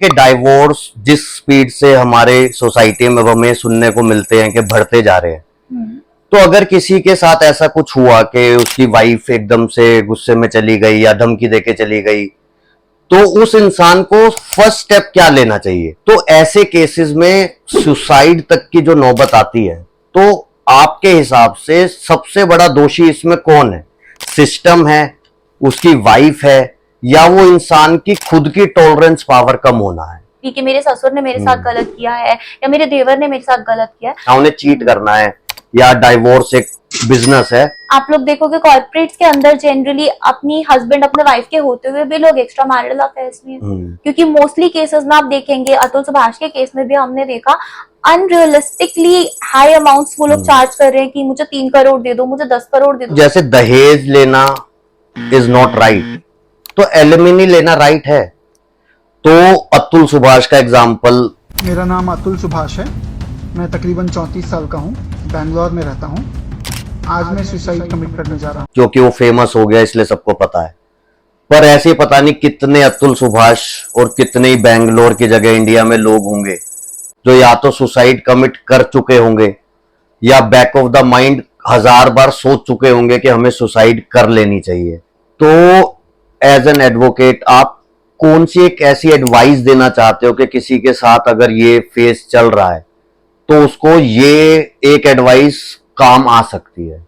कि डाइवोर्स जिस स्पीड से हमारे सोसाइटी में हमें सुनने को मिलते हैं कि बढ़ते जा रहे हैं, तो अगर किसी के साथ ऐसा कुछ हुआ कि उसकी वाइफ एकदम से गुस्से में चली गई या धमकी देके चली गई, तो उस इंसान को फर्स्ट स्टेप क्या लेना चाहिए? तो ऐसे केसेस में सुसाइड तक की जो नौबत आती है, तो आपके हिसाब से सबसे बड़ा दोषी इसमें कौन है? सिस्टम है, उसकी वाइफ है, या वो इंसान की खुद की टॉलरेंस पावर कम होना है? कि मेरे ससुर ने मेरे साथ गलत किया है या मेरे देवर ने मेरे साथ गलत किया है, या उन्हें चीट करना है, या डाइवोर्स एक बिजनेस है। आप लोग देखोगे कॉर्पोरेट्स के अंदर जनरली अपनी हस्बैंड अपने वाइफ के होते हुए भी लोग एक्स्ट्रा मैरिटल अफेयर्स में, क्योंकि मोस्टली केसेस में आप देखेंगे, अतुल सुभाष के केस में भी हमने देखा अनरियलिस्टिकली हाई अमाउंट्स वो लोग चार्ज कर रहे हैं कि मुझे 3 करोड़ दे दो, मुझे 10 करोड़ दे दो। जैसे दहेज लेना इज नॉट राइट, तो एलिमिनी लेना राइट है। तो अतुल सुभाष का एग्जाम्पल। मेरा नाम अतुल सुभाष है, मैं तकरीबन 34 साल का हूँ, बैंगलोर में रहता हूँ। आज मैं सुसाइड कमिट करने जा रहा हूँ। क्योंकि वो फेमस हो गया इसलिए सबको पता है, पर ऐसे पता नहीं कितने अतुल सुभाष और कितने ही बैंगलोर की जगह इंडिया में लोग होंगे जो या तो सुसाइड कमिट कर चुके होंगे या बैक ऑफ द माइंड 1000 बार सोच चुके होंगे कि हमें सुसाइड कर लेनी चाहिए। तो एज एन एडवोकेट आप कौन सी एक ऐसी एडवाइस देना चाहते हो कि किसी के साथ अगर ये फेस चल रहा है तो उसको ये एक एडवाइस काम आ सकती है?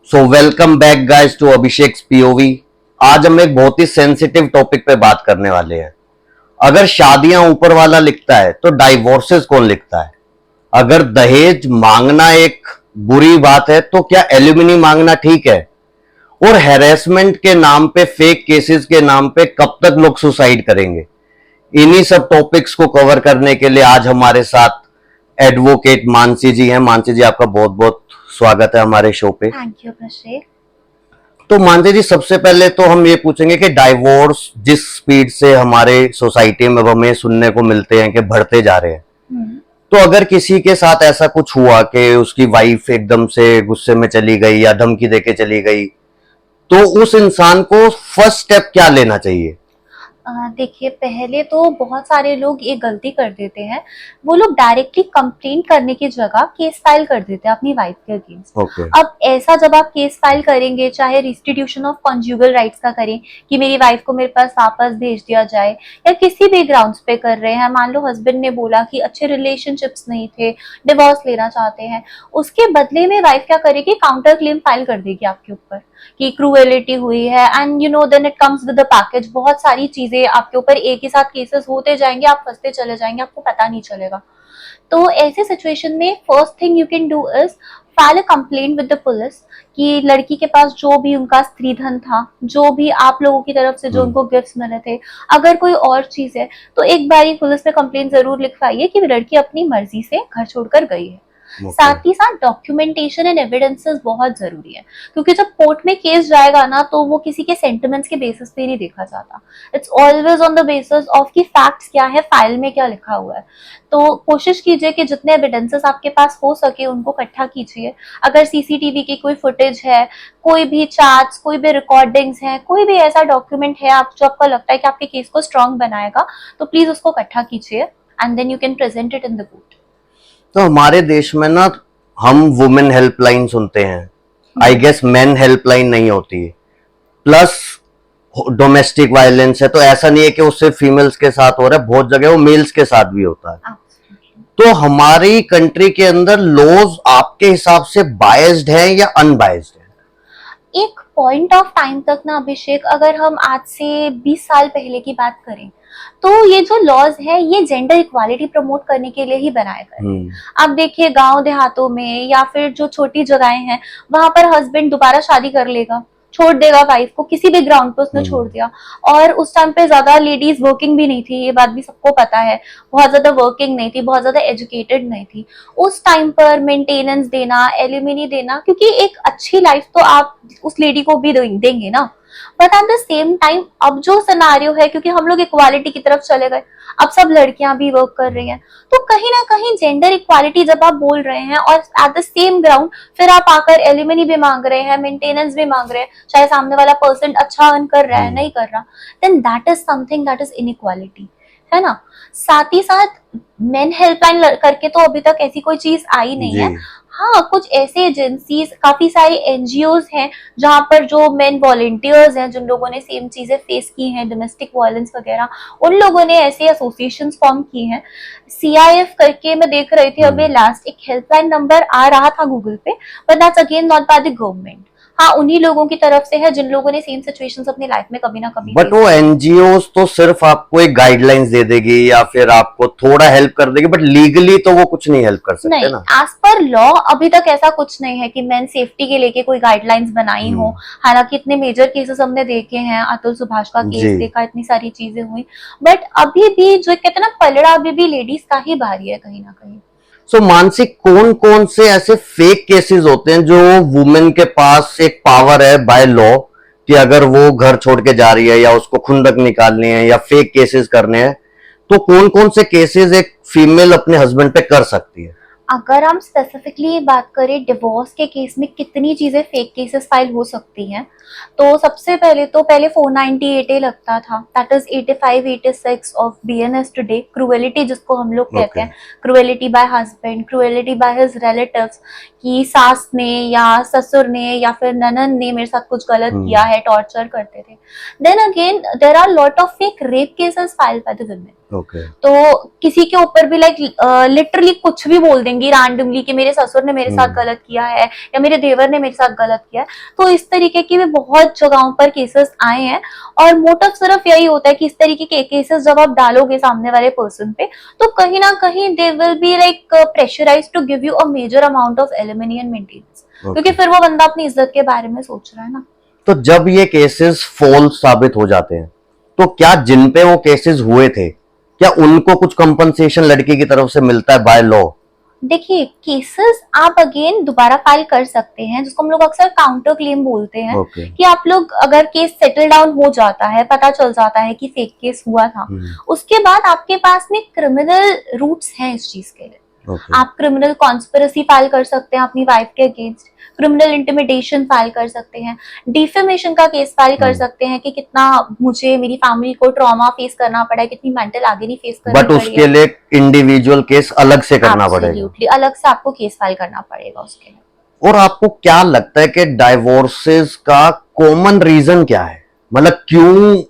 So welcome back guys to Abhishek POV. आज हम एक बहुत ही सेंसिटिव टॉपिक पे बात करने वाले हैं। अगर शादियां ऊपर वाला लिखता है तो डाइवोर्सेस कौन लिखता है? अगर दहेज मांगना एक बुरी बात है तो क्या एल्यूमिनी मांगना ठीक है? और हैरेसमेंट के नाम पे, फेक केसेस के नाम पे कब तक लोग सुसाइड करेंगे? इन्हीं सब टॉपिक्स को कवर करने के लिए आज हमारे साथ एडवोकेट मानसी जी हैं। मानसी जी, आपका बहुत बहुत स्वागत है हमारे शो पे। थैंक यू अभिषेक। तो मानसी जी, सबसे पहले तो हम ये पूछेंगे कि डाइवोर्स जिस स्पीड से हमारे सोसाइटी में हमें सुनने को मिलते हैं कि बढ़ते जा रहे हैं, तो अगर किसी के साथ ऐसा कुछ हुआ कि उसकी वाइफ एकदम से गुस्से में चली गई या धमकी देके चली गई, तो उस इंसान को फर्स्ट स्टेप क्या लेना चाहिए? देखिए, पहले तो बहुत सारे लोग ये गलती कर देते हैं, वो लोग डायरेक्टली कंप्लेंट करने की जगह केस फाइल कर देते हैं अपनी वाइफ के अगेंस्ट। अब ऐसा जब आप केस फाइल करेंगे, चाहे रिस्टिट्यूशन ऑफ कॉन्जुगल राइट्स का करें कि मेरी वाइफ को मेरे पास वापस भेज दिया जाए, या किसी भी ग्राउंड्स पे कर रहे हैं, मान लो हस्बैंड ने बोला कि अच्छे रिलेशनशिप्स नहीं थे, डिवोर्स लेना चाहते हैं, उसके बदले में वाइफ क्या करेगी, काउंटर क्लेम फाइल कर देगी आपके ऊपर कि क्रूएलिटी हुई है, and you know then it comes with the package. बहुत सारी चीजें आपके ऊपर एक ही साथ केसेस होते जाएंगे, आप फंसते चले जाएंगे, आपको पता नहीं चलेगा। तो ऐसे सिचुएशन में first thing you can do is file a complaint with the police कि लड़की के पास जो भी उनका स्त्री धन था, जो भी आप लोगों की तरफ से जो उनको गिफ्ट्स मिले थे, अगर कोई और चीज है तो एक बार पुलिस में कंप्लेंट जरूर लिखवाइए कि लड़की अपनी मर्जी से घर छोड़कर गई है। साथ ही साथ डॉक्यूमेंटेशन एंड एविडेंसेस बहुत जरूरी है, क्योंकि जब कोर्ट में केस जाएगा ना, तो वो किसी के सेंटिमेंट्स के बेसिस पे नहीं देखा जाता। It's always on the basis of कि फैक्ट्स क्या है, फाइल में क्या लिखा हुआ है। तो कोशिश कीजिए कि जितने एविडेंसेस आपके पास हो सके उनको इकट्ठा कीजिए। अगर सीसीटीवी की कोई फुटेज है, कोई भी चैट्स, कोई भी रिकॉर्डिंग्स है, कोई भी ऐसा डॉक्यूमेंट है आप जो आपको लगता है कि आपके केस को स्ट्रॉन्ग बनाएगा, तो प्लीज उसको इकट्ठा कीजिए and then you can present it in the court. तो हमारे देश में ना हम वुमेन हेल्पलाइन सुनते हैं, आई गेस मेन हेल्पलाइन नहीं होती है, प्लस डोमेस्टिक वायलेंस है, तो ऐसा नहीं है कि उससे फीमेल्स के साथ हो रहा है, बहुत जगह वो मेल्स के साथ भी होता है। तो हमारी कंट्री के अंदर लॉज आपके हिसाब से बायस्ड है या अनबायस्ड है? एक पॉइंट ऑफ टाइम तक ना अभिषेक, अगर हम आज से 20 साल पहले की बात करें, तो ये जो लॉज है ये जेंडर इक्वालिटी प्रमोट करने के लिए ही बनाए गए। आप देखिए गांव देहातों में या फिर जो छोटी जगहें हैं, वहां पर हस्बैंड दोबारा शादी कर लेगा छोड़ देगा वाइफ को, किसी भी ग्राउंड पे उसने छोड़ दिया। और उस टाइम पे ज्यादा लेडीज वर्किंग भी नहीं थी, ये बात भी सबको पता है, बहुत ज्यादा वर्किंग नहीं थी, बहुत ज्यादा एजुकेटेड नहीं थी। उस टाइम पर मेंटेनेंस देना, एलिमिनी देना, क्योंकि एक अच्छी लाइफ तो आप उस लेडी को भी देंगे ना, but at the same time अब जो सिनेरियो है, क्योंकि हम लोग इक्वालिटी की तरफ चले गए, अब सब लड़कियां भी वर्क कर रही हैं, तो कहीं ना कहीं जेंडर इक्वालिटी जब आप बोल रहे हैं और एट द सेम ग्राउंड फिर आप आकर एलिमनी भी मांग रहे हैं, मेंटेनेंस भी मांग रहे हैं, चाहे सामने वाला पर्सन अच्छा अर्न कर रहा है नहीं कर रहा, then that is something, that is inequality, है ना। साथ ही साथ मेन हेल्पलाइन करके तो अभी तक ऐसी कोई चीज आई नहीं है। हाँ, कुछ ऐसे एजेंसीज, काफी सारी एनजीओज हैं जहां पर जो मेन वॉलंटियर्स हैं, जिन लोगों ने सेम चीजें फेस की हैं, डोमेस्टिक वायलेंस वगैरह, उन लोगों ने ऐसे एसोसिएशंस फॉर्म की हैं। CIF करके मैं देख रही थी अभी लास्ट, एक हेल्पलाइन नंबर आ रहा था गूगल पे, but that's again not by the government. हाँ, उन्हीं लोगों की तरफ से है जिन लोगों ने सेम सिचुएशंस अपनी लाइफ में कभी ना कभी। बट वो एनजीओज तो सिर्फ आपको एक गाइडलाइंस दे देगी या फिर आपको थोड़ा हेल्प कर देगी, बट लीगली तो वो कुछ नहीं हेल्प कर सकते नहीं, ना। एज पर लॉ अभी तक ऐसा कुछ नहीं है कि मेन सेफ्टी के लेके कोई गाइडलाइंस बनाई हो। हालांकि इतने मेजर केसेस हमने देखे हैं, अतुल सुभाष का केस देखा, इतनी सारी चीजें हुई, बट अभी भी जो कहते हैं ना, पलड़ा अभी भी लेडीज का ही भारी है कहीं ना कहीं। सो मानसी, कौन कौन से ऐसे फेक केसेस होते हैं जो वुमेन के पास एक पावर है बाय लॉ कि अगर वो घर छोड़ के जा रही है या उसको खुंदक निकालनी है या फेक केसेस करने हैं, तो कौन कौन से केसेस एक फीमेल अपने हस्बैंड पे कर सकती है? अगर हम स्पेसिफिकली बात करें डिवोर्स के केस में कितनी चीजें फेक केसेस फाइल हो सकती हैं, तो सबसे पहले 498A लगता था, that is 8586 of BNS today, cruelty जिसको हम लोग कहते हैं, cruelty bye husband, cruelty by his relatives, कि सास ने या ससुर ने या फिर ननन ने मेरे साथ कुछ गलत किया है, टॉर्चर करते थे। Then again there are lot of fake rape cases filed by the women. तो किसी के ऊपर भी लाइक लिटरली कुछ भी बोल देंगी रैंडमली कि मेरे ससुर ने मेरे साथ गलत किया है या मेरे देवर ने मेरे साथ गलत किया है। तो इस तरीके की भी बहुत जगहों पर केसेस आए हैं, और मोटिव सिर्फ यही होता है कि इस तरीके के केसेस जब आप डालोगे सामने वाले पर्सन पे, तो कहीं ना कहीं they will be like pressurised to give you a major amount of alimony and maintenance, क्योंकि फिर वो बंदा अपनी इज्जत के बारे में सोच रहा है ना। तो जब ये केसेस फॉल्स साबित हो जाते हैं, तो क्या जिन पे वो केसेस हुए थे, क्या उनको कुछ कंपनसेशन लड़की की तरफ से मिलता है बाय लॉ? देखिए, केसेस आप अगेन दोबारा फाइल कर सकते हैं, जिसको हम लोग अक्सर काउंटर क्लेम बोलते हैं। कि आप लोग अगर केस सेटल डाउन हो जाता है, पता चल जाता है कि फेक केस हुआ था, उसके बाद आपके पास में क्रिमिनल रूट्स हैं इस चीज के लिए। आप क्रिमिनल कॉन्स्पिरेसी फाइल कर सकते हैं अपनी वाइफ के अगेंस्ट, क्रिमिनल इंटिमिडेशन फाइल कर सकते हैं, डिफेमेशन का केस फाइल कर सकते हैं कि कितना मुझे, मेरी फैमिली को ट्रॉमा फेस करना पड़ा है, कितनी मेंटल आगे फेस करनी पड़ी है। बट उसके लिए इंडिविजुअल केस अलग से करना पड़ेगा, अलग से आपको केस फाइल करना पड़ेगा उसके लिए। और आपको क्या लगता है कि डाइवोर्सेस का कॉमन रीजन क्या है? मतलब क्यों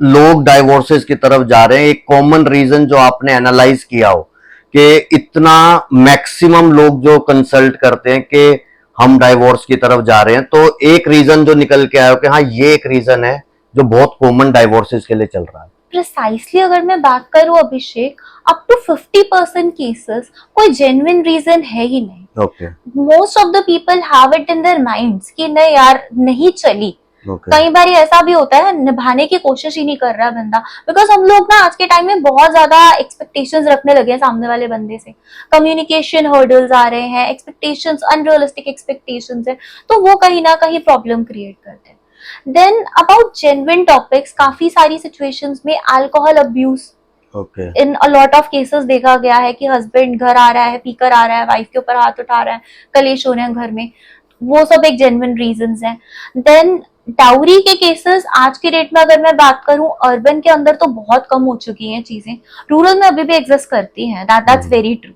लोग डाइवोर्सेस की तरफ जा रहे हैं? एक कॉमन रीजन जो आपने एनालाइज किया हो कि इतना मैक्सिमम लोग जो कंसल्ट करते हैं कि हम डाइवोर्स की तरफ जा रहे हैं, तो एक रीजन जो निकल के आया हो कि हाँ ये एक रीजन है जो बहुत कॉमन डाइवोर्सेस के लिए चल रहा है। प्रिसाइसली अगर मैं बात करूं अभिषेक, अप टू 50% केसेस कोई जेन्युइन रीजन है ही नहीं। Most of the people have it in their minds कि नहीं यार नहीं चली। कई बार ऐसा भी होता है, निभाने की कोशिश ही नहीं कर रहा बंदा, बिकॉज हम लोग ना आज के टाइम में बहुत ज्यादा एक्सपेक्टेशंस रखने लगे हैं सामने वाले बंदे से। कम्युनिकेशन हर्डल्स आ रहे हैं, एक्सपेक्टेशंस अनरियलिस्टिक एक्सपेक्टेशंस है, तो वो कहीं ना कहीं प्रॉब्लम क्रिएट करते हैं। देन अबाउट जेन्युइन टॉपिक्स, काफी सारी सिचुएशंस में alcohol abuse in a lot of cases देखा गया है कि हस्बैंड घर आ रहा है, पीकर आ रहा है, वाइफ के ऊपर हाथ उठा रहा है, कलेश हो रहे हैं घर में, वो सब एक जेन्युइन रीजंस हैं। देन डाउरी के केसेस आज के डेट में अगर मैं बात करूं, अर्बन के अंदर तो बहुत कम हो चुकी हैं चीजें, रूरल में अभी भी एग्जिस्ट करती हैं, दैट्स वेरी ट्रू,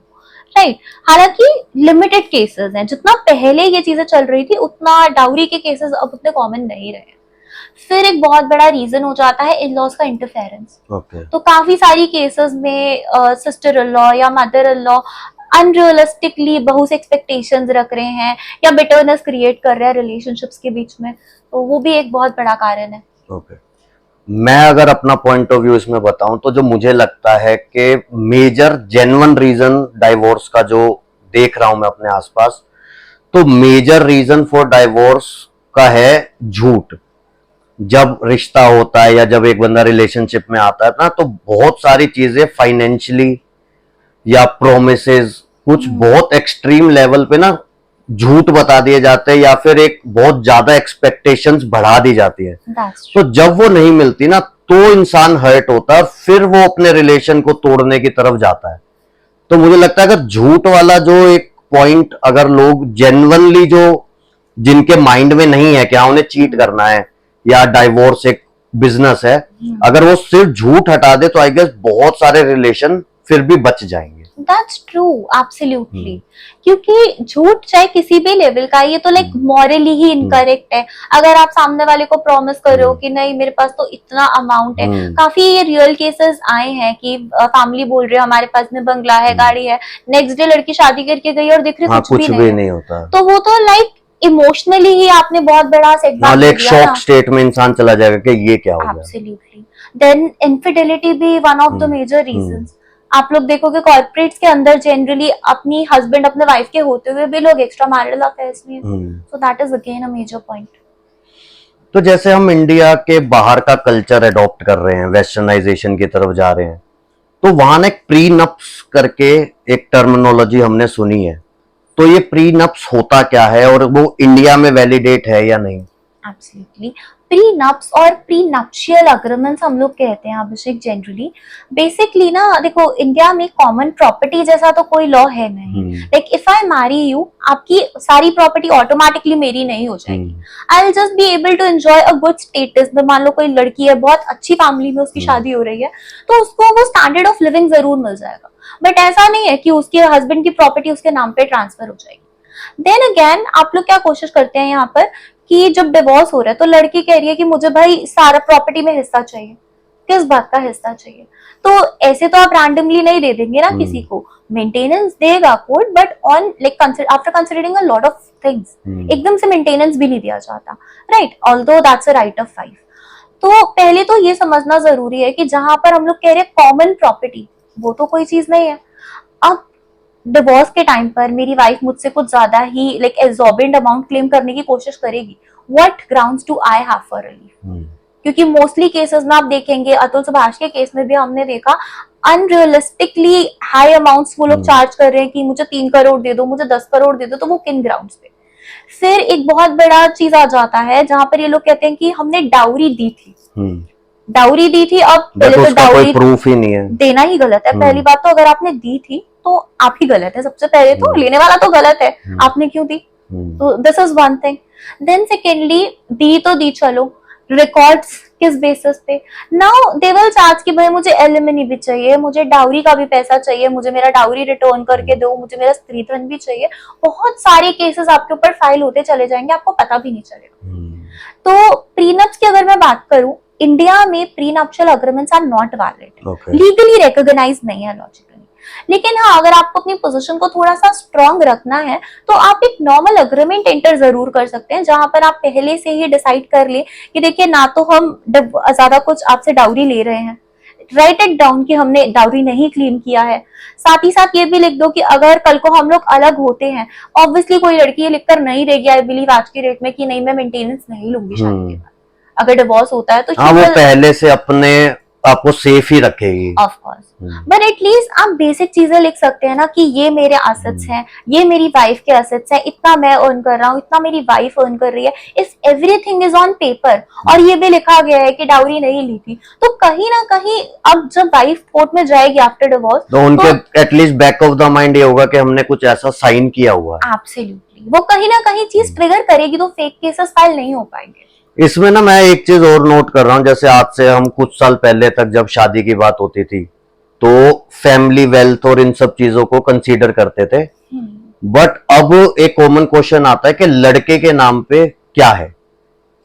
राइट। हालांकि लिमिटेड केसेस हैं, जितना पहले ये चीजें चल रही थी उतना डाउरी के केसेस अब उतने कॉमन नहीं रहे। फिर एक बहुत बड़ा रीजन हो जाता है इन लॉज का इंटरफेरेंस। तो काफी सारी केसेस में सिस्टर इन लॉ या मदर इन लॉ अनरियलिस्टिकली बहू से एक्सपेक्टेशंस रख रहे हैं या बिटरनेस क्रिएट कर रहे हैं रिलेशनशिप्स के बीच में, तो वो भी एक बहुत बड़ा कारण है। मैं अगर अपना पॉइंट ऑफ व्यू इसमें बताऊं तो जो मुझे लगता है कि मेजर जेन्युइन रीजन डाइवोर्स का जो देख रहा हूं मैं अपने आसपास, तो मेजर रीजन फॉर डाइवोर्स का है झूठ। जब रिश्ता होता है या जब एक बंदा रिलेशनशिप में आता है ना, तो बहुत सारी चीजें फाइनेंशियली या प्रोमिसेस कुछ बहुत एक्सट्रीम लेवल पे ना झूठ बता दिए जाते हैं, या फिर एक बहुत ज्यादा एक्सपेक्टेशंस बढ़ा दी जाती है। तो जब वो नहीं मिलती ना, तो इंसान हर्ट होता है, फिर वो अपने रिलेशन को तोड़ने की तरफ जाता है। तो मुझे लगता है अगर झूठ वाला जो एक पॉइंट अगर लोग जेन्युइनली, जो जिनके माइंड में नहीं है कि हाँ उन्हें चीट करना है या डाइवोर्स एक बिजनेस है, अगर वो सिर्फ झूठ हटा दे तो आई गेस बहुत सारे रिलेशन फिर भी बच जाएंगे। That's true, absolutely. क्योंकि झूठ चाहे किसी भी लेवल का, ये तो लाइक मॉरली ही इनकरेक्ट है। अगर आप सामने वाले को प्रॉमिस कर रहे हो कि नहीं मेरे पास तो इतना अमाउंट है, काफी ये रियल केसेस आए हैं कि फैमिली बोल रहे हैं हमारे पास में बंगला है, गाड़ी है, नेक्स्ट डे लड़की शादी करके गई और देख रही कुछ भी नहीं होता, तो वो तो लाइक इमोशनली ही आपने बहुत बड़ा सेटबैक एक शॉक स्टेट में इंसान चला जाएगा कि ये क्या हो गया। एब्सोल्युटली। देन इनफिडेलिटी भी one of the major reasons. आप लोग देखोगे कॉर्पोरेट्स के अंदर जनरली अपनी हस्बैंड अपने वाइफ के होते हुए भी लोग एक्स्ट्रा मैरिटल अफेयर्स में, so that is again a major point. तो जैसे हम इंडिया के बाहर का कल्चर अडॉप्ट कर रहे हैं, वेस्टर्नाइजेशन की तरफ जा रहे हैं, तो वहां एक प्रीनप्स करके एक टर्मिनोलॉजी हमने सुनी है, तो ये प्रीनप्स होता क्या है और वो इंडिया में वैलिडेट है या नहीं? एब्सोल्युटली। प्रीनप्स और प्रीनप्शियल अग्रीमेंट्स हम लोग कहते हैं अभिषेक जनरली। बेसिकली ना देखो, इंडिया में कॉमन प्रॉपर्टी जैसा तो कोई लॉ है नहीं। Like if I marry you, आपकी सारी प्रॉपर्टी ऑटोमेटिकली मेरी नहीं हो जाएगी। I will just be able to enjoy a good status. मान लो कोई लड़की है, बहुत अच्छी फैमिली में उसकी शादी हो रही है, तो उसको वो स्टैंडर्ड ऑफ लिविंग जरूर मिल जाएगा, बट ऐसा नहीं है कि उसके हस्बैंड की प्रॉपर्टी उसके नाम पे ट्रांसफर हो जाएगी। देन अगेन आप लोग क्या कोशिश करते हैं यहाँ पर कि जब डिवोर्स हो रहा है तो लड़की कह रही है कि मुझे भाई सारा प्रॉपर्टी में हिस्सा चाहिए। किस बात का हिस्सा चाहिए? तो ऐसे तो आप रैंडमली नहीं दे देंगे ना किसी को, मेंटेनेंस देगा court, but on like after considering a lot of things. एकदम से मेंटेनेंस भी नहीं दिया जाता, right? Although that's a right of 5। तो पहले तो ये समझना जरूरी है कि जहां पर हम लोग कह रहे हैं कॉमन प्रॉपर्टी, वो तो कोई चीज नहीं है। अब डिवोर्स के टाइम पर मेरी वाइफ मुझसे कुछ ज्यादा ही लाइक एब्सॉर्बेंट अमाउंट क्लेम करने की कोशिश करेगी, what grounds do I have for relief? क्योंकि मोस्टली केसेस में आप देखेंगे, अतुल सुभाष के केस में भी हमने देखा अनरियलिस्टिकली हाई अमाउंट्स वो लोग चार्ज कर रहे हैं कि मुझे 3 करोड़ दे दो, मुझे 10 करोड़ दे दो, तो वो किन ग्राउंड्स पे? फिर एक बहुत बड़ा चीज आ जाता है जहां पर ये लोग कहते हैं कि हमने डाउरी दी थी। डाउरी दी थी, अब पहले तो डाउरी प्रूफ ही नहीं है, देना ही गलत है। पहली बात तो अगर आपने दी थी तो आप ही गलत है सबसे पहले, तो लेने वाला तो गलत है, आपने क्यों दी? तो this is one thing. Then secondly, दी तो दी, चलो रिकॉर्ड्स किस बेसिस पे? नाउ दे विल चार्ज कि भाई मुझे एलिमनी भी चाहिए, मुझे डाउरी का भी पैसा चाहिए, मुझे मेरा डाउरी रिटर्न करके दो, मुझे मेरा स्त्रीधन भी चाहिए। बहुत सारे केसेस आपके ऊपर फाइल होते चले जाएंगे, आपको पता भी नहीं चलेगा। तो प्रीनप्स की अगर मैं बात करूं, इंडिया में prenuptial agreements are not valid, legally recognise नहीं है लॉजिकली। लेकिन हाँ, अगर आपको अपनी पोजीशन को थोड़ा सा स्ट्रॉन्ग रखना है तो आप एक नॉर्मल अग्रीमेंट एंटर जरूर कर सकते हैं, जहां पर आप पहले से ही डिसाइड कर ले कि देखिए ना तो हम ज्यादा कुछ आपसे डाउरी ले रहे हैं, राइट इट डाउन कि हमने डाउरी नहीं क्लेम किया है। साथ ही साथ ये भी लिख दो कि अगर कल को हम लोग अलग होते हैं, ऑब्वियसली कोई लड़की ये लिखकर नहीं रहेगी आई बिलीव आज की डेट में कि नहीं मैं मेंटेनेंस नहीं लूंगी शादी के बाद। अगर डिवोर्स होता है तो हाँ, वो पहले से अपने आपको सेफ ही रखेगी ऑफ कोर्स, बट एटलीस्ट आप बेसिक चीजें लिख सकते हैं ना कि ये मेरे एसेट्स हैं, ये मेरी वाइफ के एसेट्स हैं, इतना मैं अर्न कर रहा हूँ, इतना मेरी वाइफ अर्न कर रही है। If everything is on paper और ये भी लिखा गया है कि डाउरी नहीं ली थी, तो कहीं ना कहीं अब जब वाइफ कोर्ट में जाएगी आफ्टर डिवोर्स तो उनके at least back of the mind ये होगा कि हमने कुछ ऐसा साइन किया हुआ है। एब्सोल्युटली, वो कहीं ना कहीं चीज ट्रिगर करेगी, तो फेक केसेस फाइल नहीं हो पाएंगे। इसमें ना मैं एक चीज और नोट कर रहा हूँ, जैसे आज से हम कुछ साल पहले तक जब शादी की बात होती थी तो फैमिली वेल्थ और इन सब चीजों को कंसीडर करते थे, बट अब एक कॉमन क्वेश्चन आता है कि लड़के के नाम पे क्या है,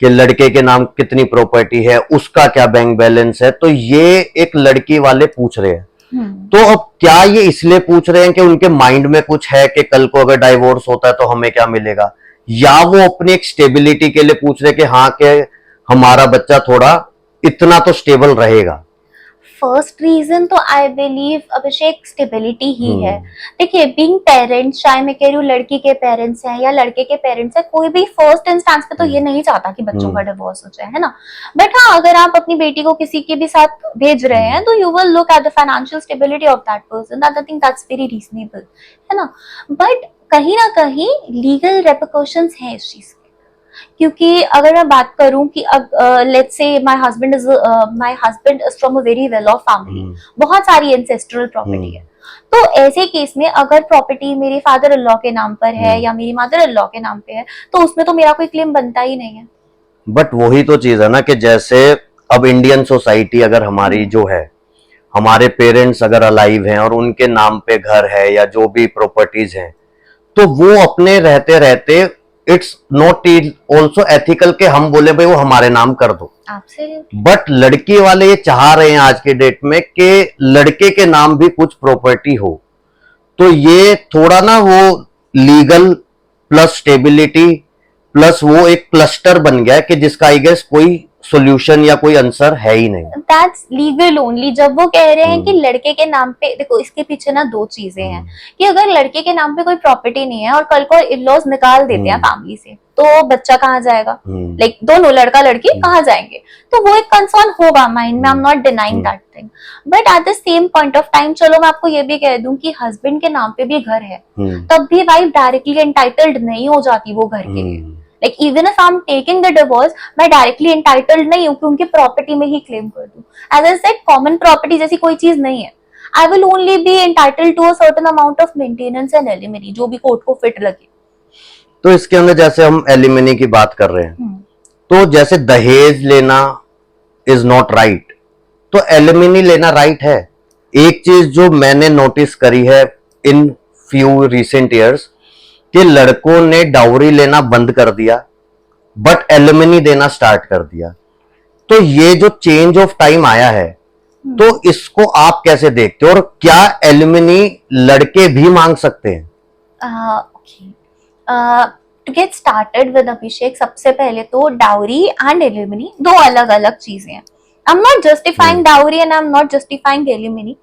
कि लड़के के नाम कितनी प्रॉपर्टी है, उसका क्या बैंक बैलेंस है। तो ये एक लड़की वाले पूछ रहे हैं। तो अब क्या ये इसलिए पूछ रहे हैं कि उनके माइंड में कुछ है कि कल को अगर डाइवोर्स होता है तो हमें क्या मिलेगा, या वो अपनी एक स्टेबिलिटी के लिए पूछ रहे कि हाँ कि हमारा बच्चा थोड़ा इतना तो स्टेबल रहेगा? फर्स्ट रीजन तो आई बिलीव अभिषेक स्टेबिलिटी ही है। देखिए बीइंग पेरेंट्स, चाहे मैं कह रही हूँ लड़की के पेरेंट्स हैं या लड़के के पेरेंट्स हैं, कोई भी फर्स्ट इंस्टेंस पे तो ये नहीं चाहता कि बच्चों का डिवोर्स हो जाए, है ना। बट हाँ, अगर आप अपनी बेटी को किसी के भी साथ भेज रहे हैं तो you will look at the financial stability of that person, that I think that's very reasonable, है ना। बट कहीं ना कहीं लीगल रेपरकशंस हैं इस चीज, क्योंकि अगर मैं बात करूं कि let's say my husband is from a very well of family, बहुत सारी एंसेस्ट्रल प्रॉपर्टी है, तो ऐसे केस में अगर प्रॉपर्टी मेरे फादर इन लॉ के नाम पर है या मेरी मदर इन लॉ के नाम पे है, तो उसमें तो मेरा कोई क्लेम बनता ही नहीं है। बट वही तो चीज है ना कि जैसे अब इंडियन सोसाइटी अगर हमारी जो है, हमारे पेरेंट्स अगर अलाइव हैं और उनके नाम पे घर है या जो भी प्रॉपर्टीज हैं, तो वो अपने रहते रहते इट्स नॉट ऑल्सो एथिकल के हम बोले भाई वो हमारे नाम कर दो। बट लड़की वाले ये चाह रहे हैं आज के डेट में कि लड़के के नाम भी कुछ प्रॉपर्टी हो, तो ये थोड़ा ना वो लीगल प्लस स्टेबिलिटी प्लस वो एक क्लस्टर बन गया है कि जिसका आई गेस कोई सॉल्यूशन या कोई आंसर है ही नहीं। That's legal only. जब वो कह रहे हैं कि लड़के के नाम पे, देखो इसके पीछे ना दो चीजें हैं कि अगर लड़के के नाम पे कोई प्रॉपर्टी नहीं है और कल को इन-लॉज निकाल देते हैं फैमिली से, तो बच्चा कहाँ जाएगा? लाइक दोनों लड़का लड़की कहाँ जाएंगे? तो वो एक कंसर्न होगा माइंड में, आई am not denying that thing. But at the same point of time, चलो मैं आपको ये भी कह दूं कि हस्बैंड के नाम पे भी घर है, तब भी वाइफ डायरेक्टली एंटाइटल्ड नहीं हो जाती वो घर के लिए। Like even if I'm taking the divorce, मैं directly entitled नहीं हूँ कि उनकी प्रॉपर्टी में ही क्लेम कर दूं। As I said, common property जैसी कोई चीज नहीं है। I will only be entitled to a certain amount of maintenance and alimony, जो भी कोर्ट को फिट लगे। तो इसके अंदर जैसे हम एलिमनी की बात कर रहे हैं, तो जैसे दहेज लेना इज नॉट राइट, तो एलिमनी लेना राइट है। एक चीज जो मैंने नोटिस करी है इन फ्यू रिसेंट ईयर्स कि लड़कों ने डाउरी लेना बंद कर दिया बट एलिमनी देना स्टार्ट कर दिया। तो ये जो चेंज ऑफ टाइम आया है, तो इसको आप कैसे देखते हो और क्या एलिमनी लड़के भी मांग सकते हैं? टू गेट स्टार्टेड विद अभिषेक, सबसे पहले तो डाउरी एंड एलिमनी दो अलग अलग चीजें हैं। I am not justifying dowry and I am not justifying alimony.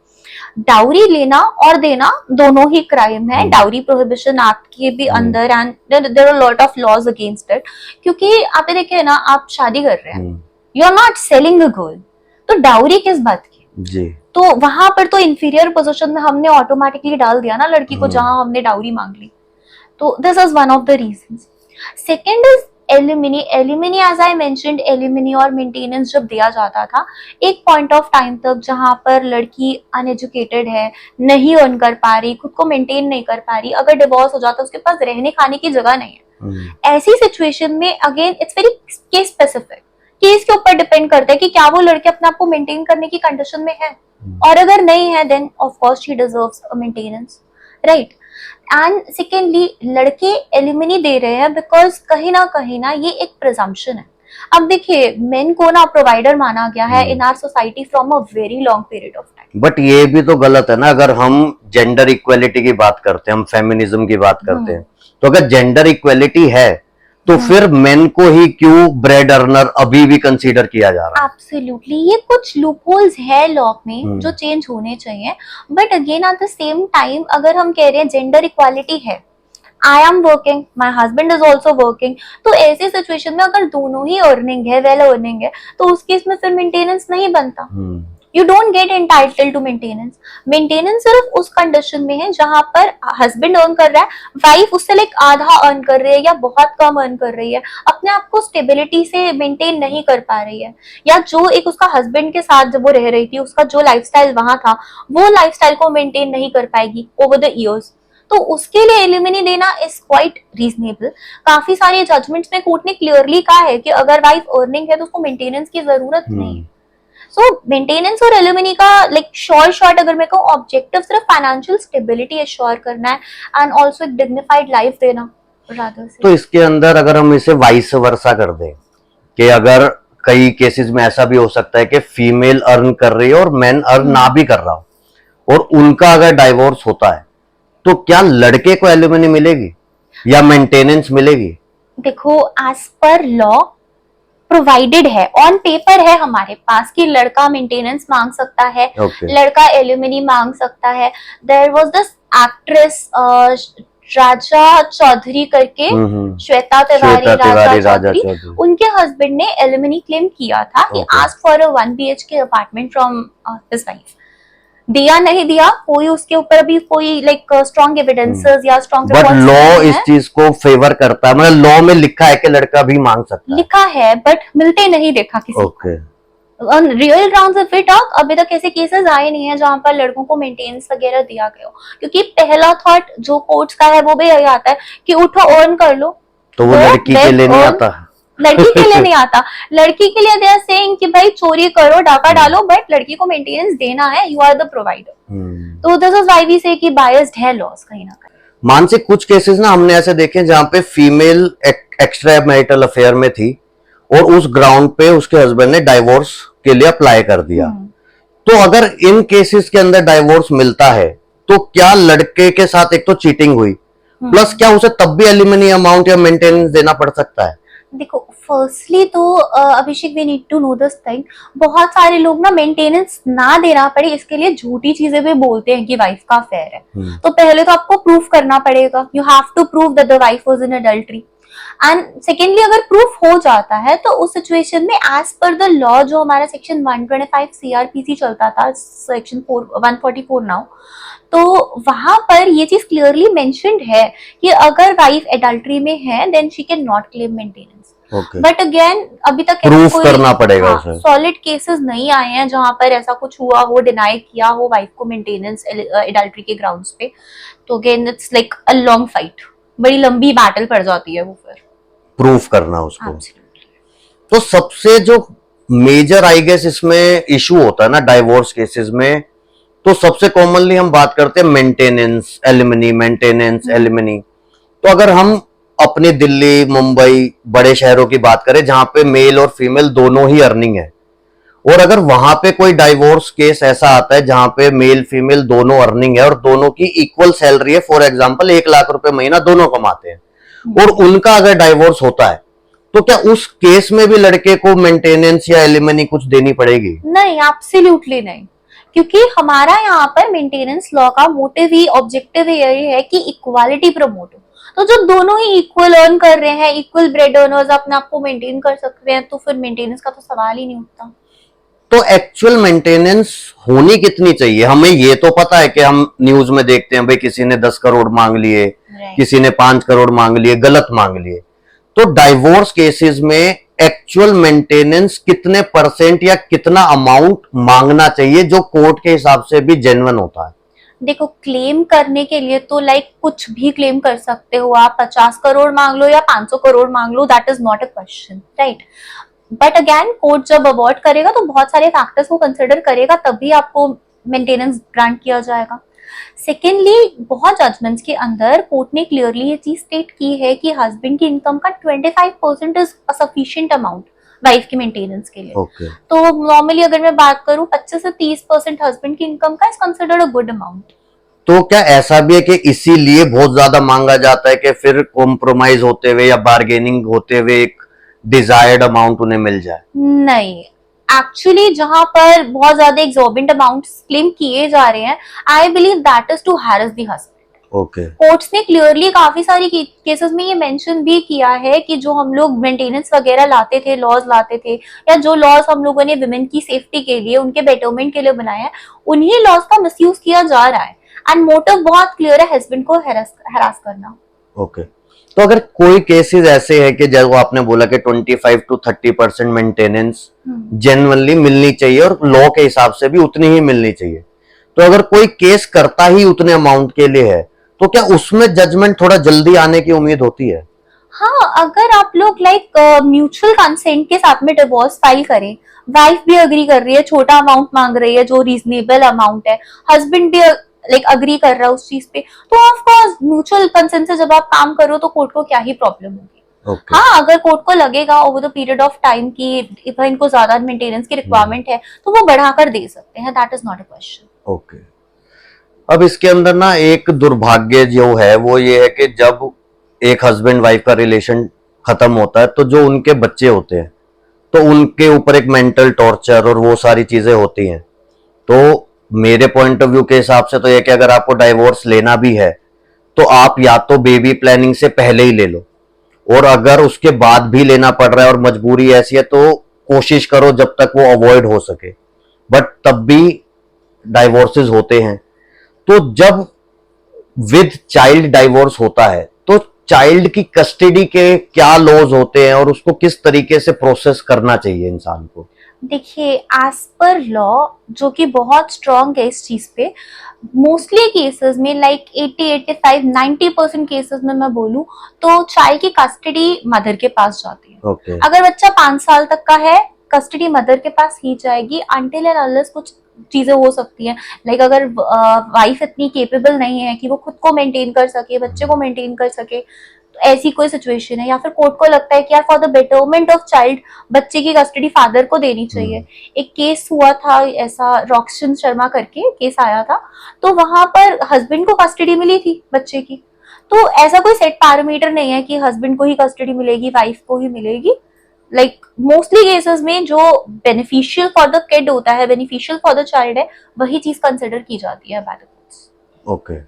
Dowry लेना और देना दोनों ही क्राइम है, डाउरी प्रोहिबिशन एक्ट के भी अंदर, and there are lot of laws against it. क्योंकि आपने देखे ना, आप शादी कर रहे हैं, you are not selling a girl, तो डाउरी किस बात की जी? तो वहां पर तो इंफीरियर पोजीशन में हमने ऑटोमेटिकली डाल दिया ना लड़की को, जहां हमने डाउरी मांग ली। तो this is one of the reasons. Second is alimony. Alimony as I mentioned, alimony और मेंटेनेंस जब दिया जाता था एक पॉइंट ऑफ टाइम तक, जहां पर लड़की अनएजुकेटेड है, नहीं अर्न कर पा रही, खुद को मेंटेन नहीं कर पा रही, अगर डिवोर्स हो जाता है उसके पास रहने खाने की जगह नहीं है, ऐसी सिचुएशन में again it's very case specific, case के ऊपर डिपेंड करता है कि क्या वो लड़की अपने आप को मेंटेन करने की कंडीशन में है, और अगर नहीं है then of course she deserves a maintenance, right. And secondly, लड़के एलिमनी दे रहे हैं बिकॉज कहीं ना ये एक प्रिजम्पशन है। अब देखिए, मेन को ना प्रोवाइडर माना गया है in our society from a very long period of time. But ये भी तो गलत है ना, अगर हम जेंडर इक्वेलिटी की बात करते हैं, हम फेमिनिज्म की बात करते हैं, तो अगर जेंडर इक्वेलिटी है तो फिर मेन को ही क्यों ब्रेड अर्नर अभी भी कंसीडर किया जा रहा है? एब्सोल्युटली, ये कुछ लूपहोल्स है लॉ में जो चेंज होने चाहिए। But again at the same time, अगर हम कह रहे हैं जेंडर इक्वालिटी है, I am working, my husband is also working, तो ऐसी सिचुएशन में अगर दोनों ही अर्निंग है, वेल अर्निंग है, तो उस केस में फिर मेंटेनेंस नहीं बनता। You don't get entitled to maintenance. Maintenance सिर्फ उस कंडीशन में है जहां पर हस्बैंड अर्न कर रहा है, वाइफ उससे लाइक आधा अर्न कर रही है या बहुत कम अर्न कर रही है, अपने आप को स्टेबिलिटी से मेंटेन नहीं कर पा रही है, या जो एक उसका हस्बैंड के साथ जब वो रह रही थी, उसका जो लाइफस्टाइल वहां था, वो लाइफस्टाइल को मेंटेन नहीं कर पाएगी ओवर द ईयर्स, तो उसके लिए एलिमनी देना इज क्वाइट रीजनेबल। काफी सारे जजमेंट्स में कोर्ट ने क्लियरली कहा है कि अगर वाइफ अर्निंग है तो उसको मेंटेनेंस की जरूरत नहीं है। सो मेंटेनेंस और एलिमनी का लाइक शॉर्ट अगर मैं कहूँ, ऑब्जेक्टिव सिर्फ फाइनेंशियल स्टेबिलिटी एश्योर करना है एंड ऑल्सो एक डिग्निफाइड लाइफ देना रादर से। तो इसके अंदर अगर हम इसे वाइस वर्सा कर दें कि अगर कई केसेस में ऐसा भी हो सकता है कि फीमेल अर्न कर रही है और मैन अर्न ना भी कर रहा हो, और उनका अगर डाइवोर्स होता है, तो क्या लड़के को एलिमनी मिलेगी या मेंटेनेंस मिलेगी? देखो, एज पर लॉ प्रोवाइडेड है, ऑन पेपर है हमारे पास कि लड़का मेंटेनेंस मांग सकता है, लड़का एलिमनी मांग सकता है। देयर वाज दिस एक्ट्रेस राजा चौधरी करके, श्वेता तिवारी राजा चौधरी, उनके हस्बैंड ने एलिमनी क्लेम किया था कि ask for a 1 BHK apartment from his wife. दिया नहीं दिया, कोई उसके ऊपर अभी कोई लाइक स्ट्रॉन्ग एविडेंसेस या स्ट्रॉन्ग बट लॉ इस चीज को फेवर करता है, मतलब लॉ में लिखा है कि लड़का भी मांग सकता है, लिखा है बट मिलते नहीं देखा किसी okay. On real grounds if we talk, अभी तक ऐसे केसेस आए नहीं है जहां पर लड़कों को मेंटेनेंस वगैरह दिया गया हो, क्योंकि पहला थॉट जो कोर्ट्स का है वो भी यही आता है कि उठो अर्न कर लो, तो वो लड़की के लिए नहीं आता, लड़की के लिए नहीं आता। लड़की के लिए दे आर सेइंग कि भाई चोरी करो, डाका डालो, बट लड़की को मेंटेनेंस देना है, यू आर द प्रोवाइडर। तो दिस इज व्हाई वी से कि बायस्ड है लॉस कहीं ना कहीं। मानसिक कुछ केसेस ना हमने ऐसे देखे जहां पे फीमेल एक्स्ट्रा मैरिटल अफेयर में थी और उस ग्राउंड पे उसके हस्बैंड ने डाइवोर्स के लिए अप्लाई कर दिया। तो अगर इन केसेस के अंदर डाइवोर्स मिलता है तो क्या लड़के के साथ एक तो चीटिंग हुई, प्लस क्या उसे तब भी एलिमनी अमाउंट या मेंटेनेंस देना पड़ सकता है? देखो, फर्स्टली तो Abhishek we need to know this thing, बहुत सारे लोग ना मेंटेनेंस ना देना पड़े इसके लिए झूठी चीजें भी बोलते हैं कि वाइफ का अफेयर है। तो पहले तो आपको प्रूफ करना पड़ेगा, you have to prove that the wife was in adultery. And secondly अगर प्रूफ हो जाता है तो उस सिचुएशन में एज पर द लॉ, जो हमारा सेक्शन 125 CRPC चलता था, सेक्शन 144 नाउ, तो वहां पर ये चीज क्लियरली मेंशन्ड है कि अगर वाइफ एडल्ट्री में है then she can not claim maintenance. But again अभी तक प्रूफ करना पड़ेगा, सॉलिड केसेस नहीं आए हैं जहां पर ऐसा कुछ हुआ हो, डिनाई किया हो वाइफ को मेंटेनेंस एडल्ट्री के ग्राउंड्स पे। तो again it's like a long fight, बड़ी लंबी बैटल पड़ जाती है वो फिर प्रूफ करना उसको। तो सबसे जो मेजर आई गेस इसमें इशू होता है ना डाइवोर्स केसेस में, तो सबसे कॉमनली हम बात करते हैं मेंटेनेंस एलिमनी, मेंटेनेंस एलिमनी। तो अगर हम अपने दिल्ली, मुंबई, बड़े शहरों की बात करें जहां पे मेल और फीमेल दोनों ही अर्निंग है, और अगर वहां पे कोई डाइवोर्स केस ऐसा आता है जहां पे मेल फीमेल दोनों अर्निंग है और दोनों की इक्वल सैलरी है, फॉर एग्जांपल 1 लाख रुपए महीना दोनों कमाते हैं, और उनका अगर डाइवोर्स होता है तो क्या उस केस में भी लड़के को मेंटेनेंस या एलिमनी कुछ देनी पड़ेगी? नहीं, एब्सोल्युटली नहीं, क्योंकि हमारा यहाँ पर मेंटेनेंस लॉ का मोटिव ही, ऑब्जेक्टिव ही यही है कि इक्वालिटी प्रमोट हो। तो जब दोनों ही इक्वल अर्न कर रहे हैं, इक्वल ब्रेड अर्नर्स अपने आप को मेंटेन कर सकते हैं, तो फिर मेंटेनेंस का तो सवाल ही नहीं उठता। तो एक्चुअल मेंटेनेंस होनी कितनी चाहिए? हमें ये तो पता है कि हम न्यूज में देखते हैं भाई किसी ने 10 करोड़ मांग लिए, किसी ने 5 करोड़ मांग लिए, गलत मांग लिए। तो डाइवोर्स केसेस में एक्चुअल मेंटेनेंस कितने % या कितना अमाउंट मांगना चाहिए जो कोर्ट के हिसाब से भी जेन्युइन होता है? देखो, क्लेम करने के लिए तो लाइक कुछ भी क्लेम कर सकते हो आप, 50 करोड़ मांग लो या 500 करोड़ मांग लो, that is not a question, right. But again court जब अवॉर्ड करेगा तो बहुत सारे फैक्टर्स को कंसिडर करेगा, तभी आपको मेंटेनेंस ग्रांट किया जाएगा। सेकेंडली, बहुत जजमेंट्स के अंदर कोर्ट ने क्लियरली ये चीज स्टेट की है कि हस्बैंड की इनकम का 25% is a sufficient amount wife के मेंटेनेंस के लिए। तो नॉर्मली अगर मैं बात करूं 25 से 30% हस्बैंड की इनकम का is considered a good amount. तो क्या ऐसा भी है कि इसीलिए बहुत ज्यादा मांगा जाता है कि फिर कॉम्प्रोमाइज होते हुए या बार्गेनिंग होते हुए एक डिजायर्ड अमाउंट उन्हें मिल जाए? नहीं, एक्चुअली जहां पर बहुत ज्यादा एक्सॉर्बिटेंट अमाउंट्स क्लेम किए जा रहे हैं, I believe that is to harass the husband. Courts ने क्लियरली काफी सारी केसेस में ये मेंशन भी किया है कि जो हम लोग मेंटेनेंस वगैरह लाते थे, लॉज लाते थे, या जो लॉज हम लोगों ने विमेन की सेफ्टी के लिए, उनके बेटरमेंट के लिए बनाया है, उन्हीं लॉज का मिसयूज किया जा रहा है। एंड मोटिव बहुत क्लियर है, हस्बैंड को हरास करना। तो अगर कोई केसेस ऐसे है कि जब आपने बोला कि 25 to 30% मेंटेनेंस जेन्युइनली मिलनी चाहिए और लॉ के हिसाब से भी उतनी ही मिलनी चाहिए, तो अगर कोई केस करता ही उतने अमाउंट के लिए है तो क्या उसमें जजमेंट थोड़ा जल्दी आने की उम्मीद होती है? हाँ, अगर आप लोग लाइक म्यूचुअल कंसेंट के साथ में डिवोर्स फाइल करें, वाइफ भी अग्री कर रही है, छोटा अमाउंट मांग रही है जो रीजनेबल अमाउंट है, हस्बैंड भी लाइक अग्री कर रहा है उस चीज पे, तो ऑफ कोर्स म्यूचुअल कंसेंट से जब आप काम करो तो कोर्ट को क्या ही प्रॉब्लम होगी। हाँ, अगर कोर्ट को लगेगा over the period of time कि इनको ज्यादा मेंटेनेंस की रिक्वायरमेंट है तो वो बढ़ाकर दे सकते हैं, that is not a question. अब इसके अंदर ना एक दुर्भाग्य जो है वो ये है कि जब एक हस्बैंड वाइफ का रिलेशन खत्म होता है तो जो उनके बच्चे होते हैं तो उनके ऊपर एक मेंटल टॉर्चर और वो सारी चीजें होती हैं। तो मेरे पॉइंट ऑफ व्यू के हिसाब से तो ये कि अगर आपको डाइवोर्स लेना भी है तो आप या तो बेबी प्लानिंग से पहले ही ले लो, और अगर उसके बाद भी लेना पड़ रहा है और मजबूरी ऐसी है तो कोशिश करो जब तक वो अवॉइड हो सके, बट तब भी डाइवोर्सेस होते हैं। तो जब विद चाइल्ड डाइवोर्स होता है तो चाइल्ड की कस्टडी के क्या लॉज होते हैं और उसको किस तरीके से प्रोसेस करना चाहिए इंसान को? देखिए, एज पर लॉ जो कि बहुत स्ट्रॉन्ग है इस चीज पे, मोस्टली केसेस में लाइक 80, 85, 90% केसेस में मैं बोलूं तो चाइल्ड की कस्टडी मदर के पास जाती है। Okay. अगर बच्चा 5 साल तक का है, कस्टडी मदर के पास ही जाएगी अनटिल एंड अनलेस कुछ चीजें हो सकती हैं। लाइक अगर वाइफ इतनी केपेबल नहीं है कि वो खुद को मेंटेन कर सके, बच्चे को मेंटेन कर सके, तो ऐसी कोई सिचुएशन है, या फिर कोर्ट को लगता है कि यार for the betterment of child बच्चे की कस्टडी फादर को देनी चाहिए। एक केस हुआ था ऐसा, रॉक्सन शर्मा करके केस आया था, तो वहां पर हस्बैंड को कस्टडी मिली थी बच्चे की। तो ऐसा कोई सेट पैरामीटर नहीं है कि हस्बैंड को ही कस्टडी मिलेगी, वाइफ को ही मिलेगी। लाइक मोस्टली केसेस में जो बेनिफिशियल फॉर द किड होता है, बेनिफिशियल फॉर द चाइल्ड है, वही चीज कंसिडर की जाती है बाय द कोर्ट्स। ओके,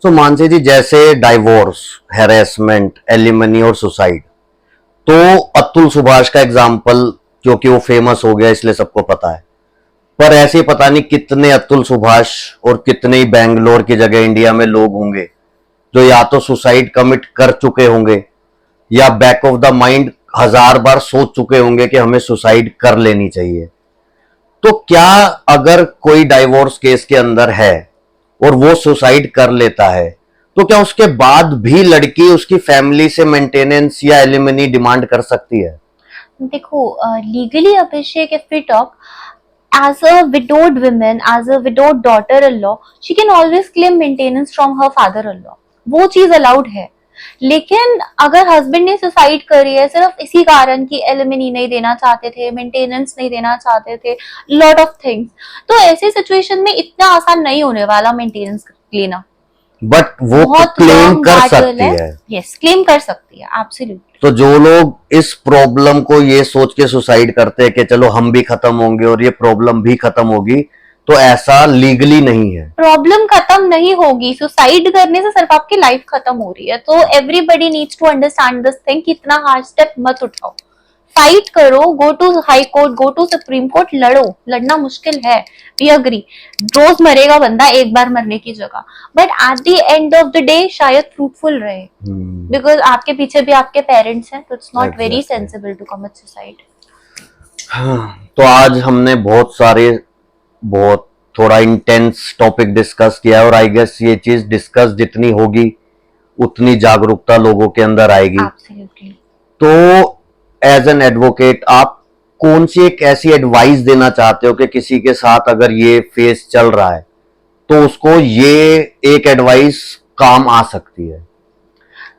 सो मानसी जी, जैसे डाइवोर्स, हैरेसमेंट, एलिमनी और सुसाइड, तो अतुल सुभाष का एग्जाम्पल क्योंकि वो फेमस हो गया इसलिए सबको पता है, पर ऐसे पता नहीं कितने अतुल सुभाष और कितने ही बैंगलोर की जगह इंडिया में लोग होंगे जो या तो सुसाइड कमिट कर चुके होंगे या बैक ऑफ द माइंड 1000 बार सोच चुके होंगे कि हमें सुसाइड कर लेनी चाहिए। तो क्या अगर कोई डाइवोर्स केस के अंदर है और वो सुसाइड कर लेता है तो क्या उसके बाद भी लड़की उसकी फैमिली से मेंटेनेंस या एलिमनी डिमांड कर सकती है? देखो, legally Abhishek, if we talk as a widowed woman, as a widowed daughter-in-law, she can always claim maintenance from her father-in-law. वो चीज अलाउड है। लेकिन अगर हस्बैंड ने सुसाइड करी है सिर्फ इसी कारण कि एलिमनी नहीं देना चाहते थे, मेंटेनेंस नहीं देना चाहते थे, लॉट ऑफ थिंग्स, तो ऐसे सिचुएशन में इतना आसान नहीं होने वाला मेंटेनेंस लेना। बट वो क्लेम कर सकती है। यस, क्लेम कर सकती है, एब्सोल्युटली। तो जो लोग इस प्रॉब्लम को ये सोच के सुसाइड करते हैं कि चलो हम भी खत्म होंगे और ये प्रॉब्लम भी खत्म होगी, तो ऐसा लीगली नहीं है। प्रॉब्लम खत्म नहीं होगी, सुसाइड करने से सिर्फ आपकी लाइफ खत्म हो रही है। तो everybody needs to understand this thing कि इतना हार्ड स्टेप मत उठाओ, फाइट करो, go to high court, go to supreme court, लड़ो। लड़ना मुश्किल है, वी अग्री, रोज मरेगा बंदा एक बार मरने की जगह, but at the end of the day शायद फ्रूटफुल रहे, बिकॉज आपके पीछे भी आपके पेरेंट्स हैं, तो it's not very sensible to commit suicide. तो आज हमने बहुत थोड़ा इंटेंस टॉपिक डिस्कस किया और आई गेस ये चीज डिस्कस जितनी होगी उतनी जागरूकता लोगों के अंदर आएगी। Absolutely. तो एज एन एडवोकेट आप कौन सी एक ऐसी एडवाइस देना चाहते हो कि किसी के साथ अगर ये फेस चल रहा है तो उसको ये एक एडवाइस काम आ सकती है?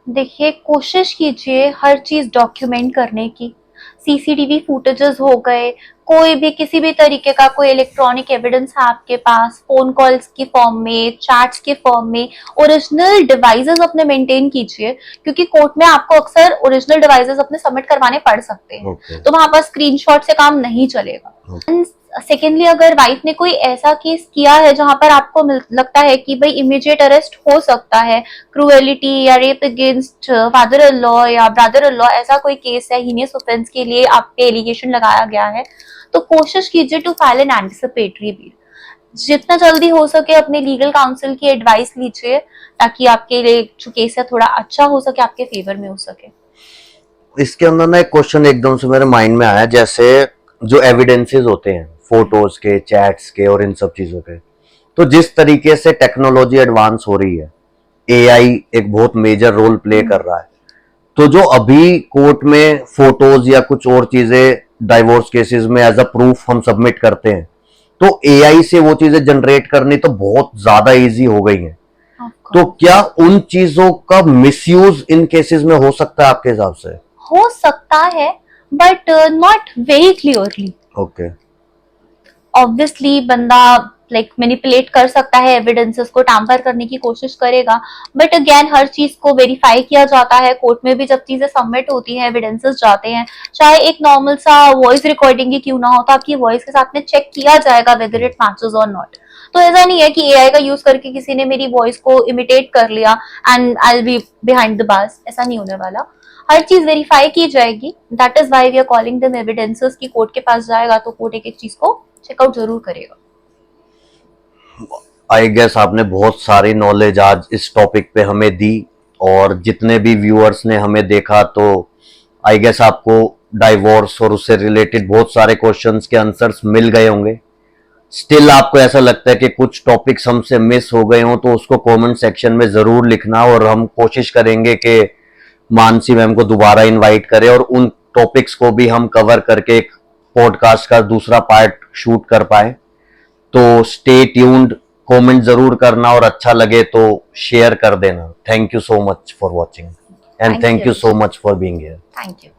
देखिए, कोशिश कीजिए हर चीज डॉक्यूमेंट करने की। सीसीटीवी फुटेजेस हो गए, कोई भी किसी भी तरीके का कोई इलेक्ट्रॉनिक एविडेंस है आपके पास, फोन कॉल्स की फॉर्म में, चैट्स के फॉर्म में, ओरिजिनल डिवाइसेस अपने मेंटेन कीजिए, क्योंकि कोर्ट में आपको अक्सर ओरिजिनल डिवाइसेस अपने सबमिट करवाने पड़ सकते हैं। तो वहां पर स्क्रीनशॉट से काम नहीं चलेगा। सेकेंडली, अगर वाइफ ने कोई ऐसा केस किया है जहां पर आपको लगता है कि भाई इमीडिएट अरेस्ट हो सकता है, क्रूएलिटी या rape against father in law या ब्रदर इन लॉ, ऐसा कोई केस है, हीनियस ऑफेंस के लिए आप पे एलिगेशन लगाया गया है, तो कोशिश कीजिए to file an anticipatory bail. जितना जल्दी हो सके अपने लीगल काउंसिल की एडवाइस लीजिए, ताकि आपके लिए जो केस है थोड़ा अच्छा हो सके, आपके फेवर में हो सके। इसके अंदर ना एक क्वेश्चन एकदम से मेरे माइंड में आया, जैसे जो एविडेंसेस होते हैं फोटोज के, चैट्स के और इन सब चीजों के, तो जिस तरीके से टेक्नोलॉजी एडवांस हो रही है, एआई एक बहुत मेजर रोल प्ले कर रहा है, तो जो अभी कोर्ट में फोटोज या कुछ और चीजें डाइवोर्स केसेस में एज अ प्रूफ हम सबमिट करते हैं, तो एआई से वो चीजें जनरेट करनी तो बहुत ज्यादा इजी हो गई है। तो क्या उन चीजों का मिसयूज इन केसेस में हो सकता है आपके हिसाब से? हो सकता है, but not very clearly. Okay. Obviously बंदा लाइक मैनिपुलेट कर सकता है, एविडेंसेस को टैम्पर करने की कोशिश करेगा। बट अगेन हर चीज को वेरीफाई किया जाता है, कोर्ट में भी जब चीजें सबमिट होती हैं, एविडेंसेस जाते हैं, चाहे एक नॉर्मल सा वॉइस रिकॉर्डिंग ही क्यों ना हो, तो आपकी वॉइस के साथ में चेक किया जाएगा वेदर इट मैचेस और नॉट। तो ऐसा नहीं है कि एआई का यूज करके किसी ने मेरी वॉइस को इमिटेट कर लिया and I will be behind the bars, ऐसा नहीं होने वाला। हर चीज वेरीफाई की जाएगी। That is why we are calling them evidences कि कोर्ट के पास जाएगा तो कोर्ट एक एक चीज को चेकआउट जरूर करेगा। आई गेस आपने बहुत सारी नॉलेज आज इस टॉपिक पे हमें दी, और जितने भी व्यूअर्स ने हमें देखा तो आई गेस आपको डाइवोर्स और उससे रिलेटेड बहुत सारे क्वेश्चंस के आंसर्स मिल गए होंगे। स्टिल आपको ऐसा लगता है कि कुछ टॉपिक्स हमसे मिस हो गए हों तो उसको कमेंट सेक्शन में जरूर लिखना, और हम कोशिश करेंगे कि मानसी मैम को दोबारा इनवाइट करें और उन टॉपिक्स को भी हम कवर करके एक पॉडकास्ट का दूसरा पार्ट शूट कर पाए। तो स्टे ट्यून्ड, कमेंट जरूर करना, और अच्छा लगे तो शेयर कर देना। Thank you so much for watching and thank you so much for being here. Thank you.